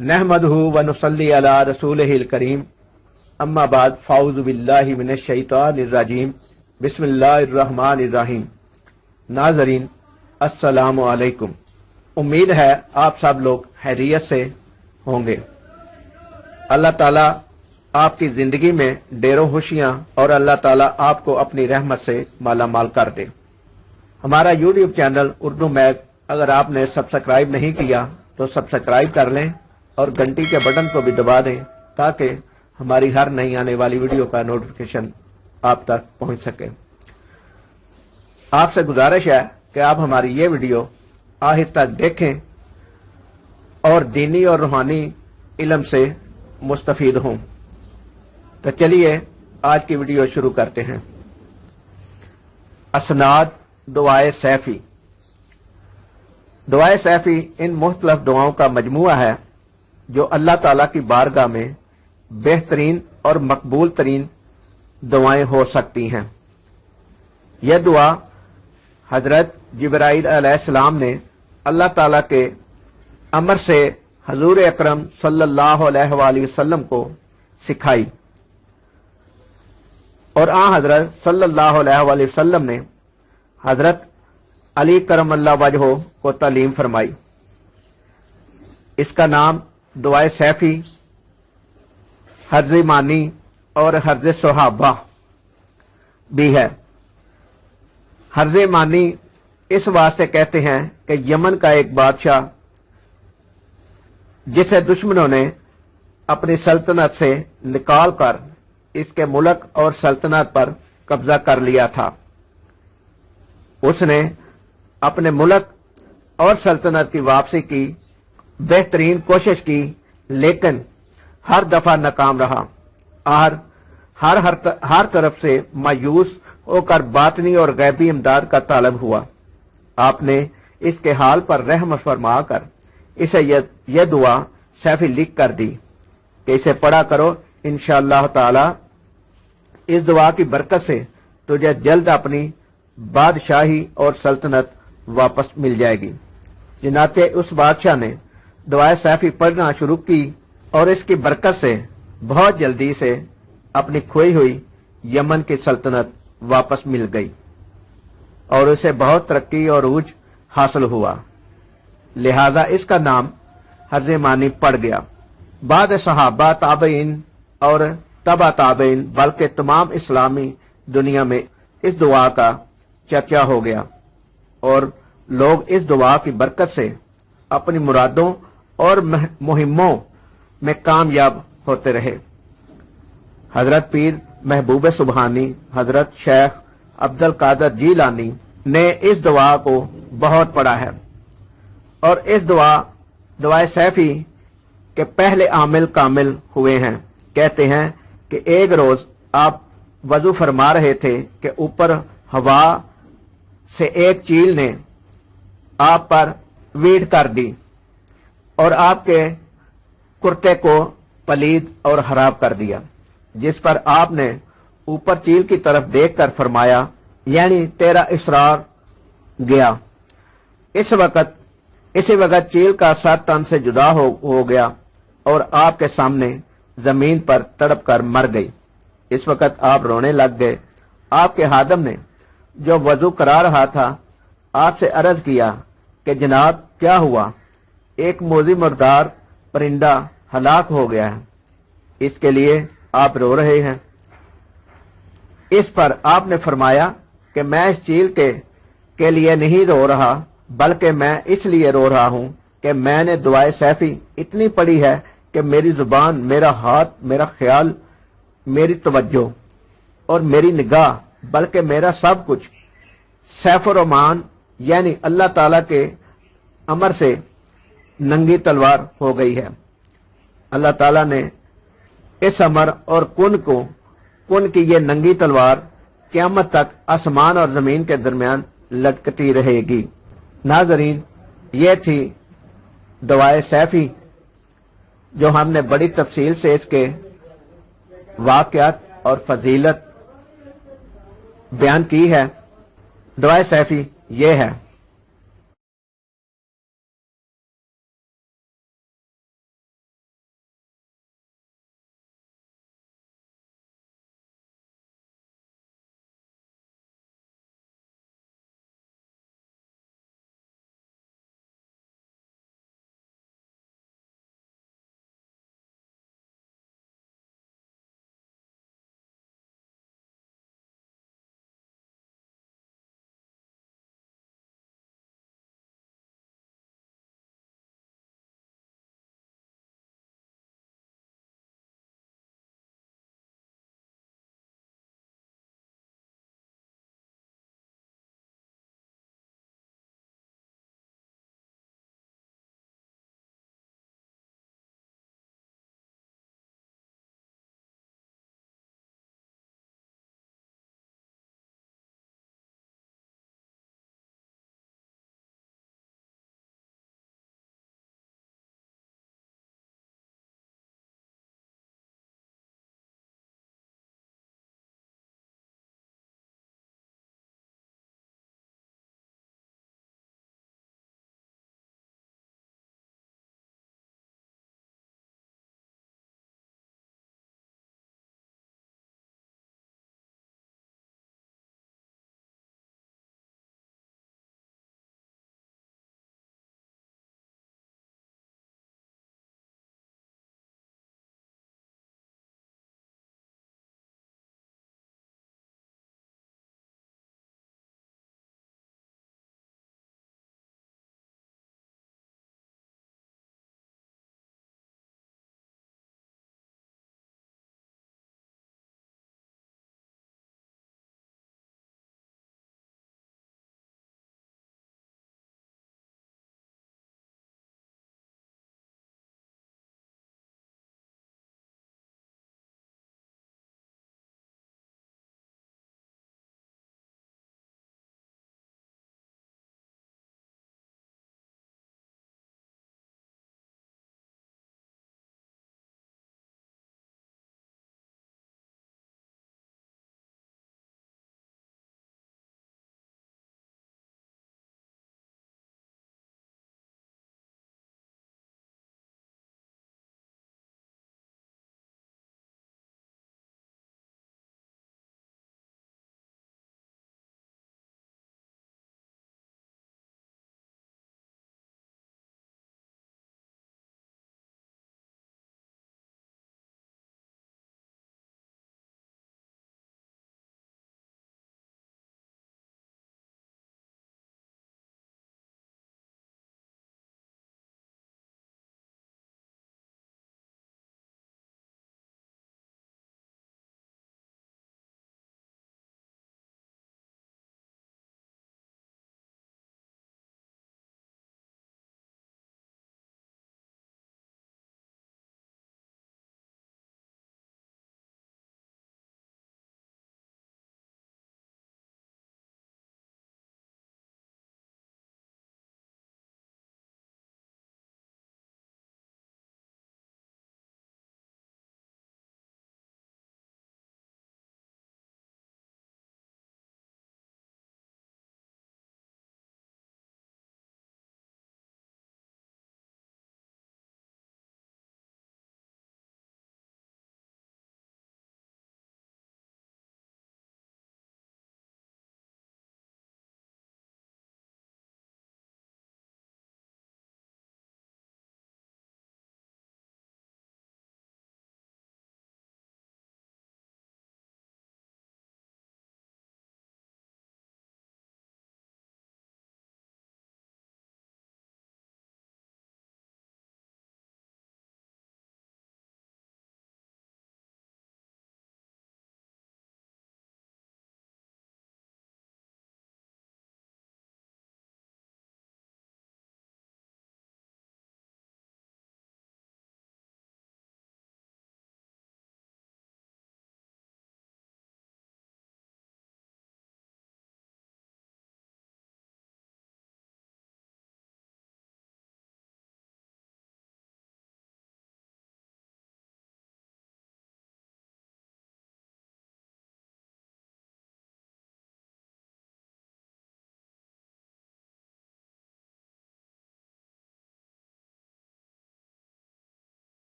नहमदहु व नुसल्ली अला रसूलिहिल करीम अम्मा बाद फ़ाऊज़ु बिल्लाहि मिनश शैतानिर रजीम बिस्मिल्लाहिर रहमानिर रहीम। नाज़रीन अस्सलामु अलैकुम। उम्मीद है आप सब लोग खैरियत से होंगे। अल्लाह ताला आपकी ज़िंदगी में ढेरों खुशियाँ और अल्लाह ताला आपको अपनी रहमत से माला माल कर दे। हमारा यूट्यूब चैनल उर्दू मैग अगर आपने सब्सक्राइब नहीं किया तो सब्सक्राइब कर लें और घंटी के बटन को भी दबा दें ताकि हमारी हर नई आने वाली वीडियो का नोटिफिकेशन आप तक पहुंच सके। आपसे गुजारिश है कि आप हमारी ये वीडियो आखिर तक देखें और दीनी और रूहानी इल्म से मुस्तफीद हों। तो चलिए आज की वीडियो शुरू करते हैं। असनाद दुआए सैफी। दुआए सैफी इन मुख्तलिफ दुआओं का मजमुआ है जो अल्लाह ताला की बारगाह में बेहतरीन और मकबूल तरीन दुआएं हो सकती हैं। यह दुआ हजरत जिब्राइल अलैहिस्सलाम ने अल्लाह ताला के अमर से हजूर अकरम सल्लल्लाहु अलैहि वसल्लम को सिखाई और हजरत सल्लल्लाहु अलैहि वसल्लम ने हजरत अली करमल्लाहु वजहो को तालीम फरमाई। इसका नाम दुआए सैफी, हर्ज मानी और हर्ज सुहाबा भी है। हर्ज मानी इस वास्ते कहते हैं कि यमन का एक बादशाह जिसे दुश्मनों ने अपनी सल्तनत से निकाल कर इसके मुल्क और सल्तनत पर कब्जा कर लिया था, उसने अपने मुल्क और सल्तनत की वापसी की बेहतरीन कोशिश की, लेकिन हर दफा नाकाम रहा और हर तरफ से मायूस होकर बातनी और गैबी इमदाद का तालब हुआ। आपने इसके हाल पर रहम फरमा कर इसे यह दुआ सैफी लिख कर दी कि इसे पढ़ा करो। इंशाअल्लाह ताला इस दुआ की बरकत से तुझे जल्द अपनी बादशाही और सल्तनत वापस मिल जाएगी। जिनाते उस बादशाह ने दुआए सैफी पढ़ना शुरू की और इसकी बरकत से बहुत जल्दी से अपनी खोई हुई यमन की सल्तनत वापस मिल गई और उसे बहुत तरक्की और उज हासिल हुआ। लिहाजा इसका नाम हर्ज मानी पड़ गया। बाद सहाबा, ताबईन और तबा ताबईन बल्कि तमाम इस्लामी दुनिया में इस दुआ का चर्चा हो गया और लोग इस दुआ की बरकत से अपनी मुरादों और मुहिम्मों में कामयाब होते रहे। हजरत पीर महबूब सुबहानी, हजरत शेख अब्दुल कादर जीलानी ने इस दुआ को बहुत पढ़ा है और इस दुआए सैफी के पहले आमिल कामिल हुए हैं। कहते हैं कि एक रोज आप वजू फरमा रहे थे कि ऊपर हवा से एक चील ने आप पर वीड कर दी और आपके कुर्ते को पलीद और खराब कर दिया, जिस पर आपने ऊपर चील की तरफ देखकर फरमाया, यानी तेरा इसरार गया। इसी वक्त चील का सर तन से जुदा हो गया और आपके सामने जमीन पर तड़प कर मर गई। इस वक्त आप रोने लग गए। आपके हादम ने जो वजू करा रहा था आपसे अर्ज किया कि जनाब क्या हुआ? एक मोजी मुर्दार परिंदा हलाक हो गया है, इसके लिए आप रो रहे हैं। इस पर आपने फरमाया कि मैं इस चील के लिए नहीं रो रहा, बल्कि मैं इसलिए रो रहा हूं कि मैंने दुआए सैफी इतनी पढ़ी है कि मेरी जुबान, मेरा हाथ, मेरा ख्याल, मेरी तवज्जो और मेरी निगाह, बल्कि मेरा सब कुछ सैफ-उर-रहमान यानी अल्लाह ताला के अमर से नंगी तलवार हो गई है। अल्लाह ताला ने इस अमर और कुन की ये नंगी तलवार क़यामत तक आसमान और जमीन के दरमियान लटकती रहेगी। नाजरीन, ये थी दुआए सैफी जो हमने बड़ी तफसील से इसके वाक़यात और फजीलत बयान की है। दुआए सैफी ये है।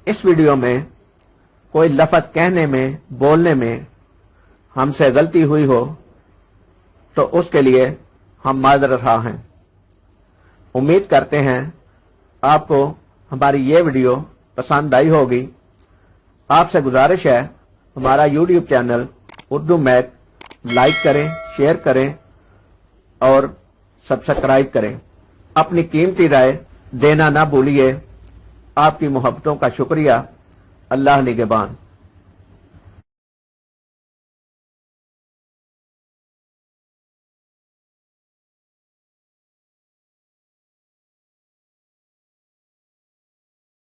इस वीडियो में कोई लफ्ज कहने में, बोलने में हमसे गलती हुई हो तो उसके लिए हम माजरत खवाह हैं। उम्मीद करते हैं आपको हमारी ये वीडियो पसंद आई होगी। आपसे गुजारिश है हमारा YouTube channel Urdu math like करें, शेयर करें और सब्सक्राइब करें। अपनी कीमती राय देना ना भूलिए। आपकी मोहब्बतों का शुक्रिया। अल्लाह निगहबान।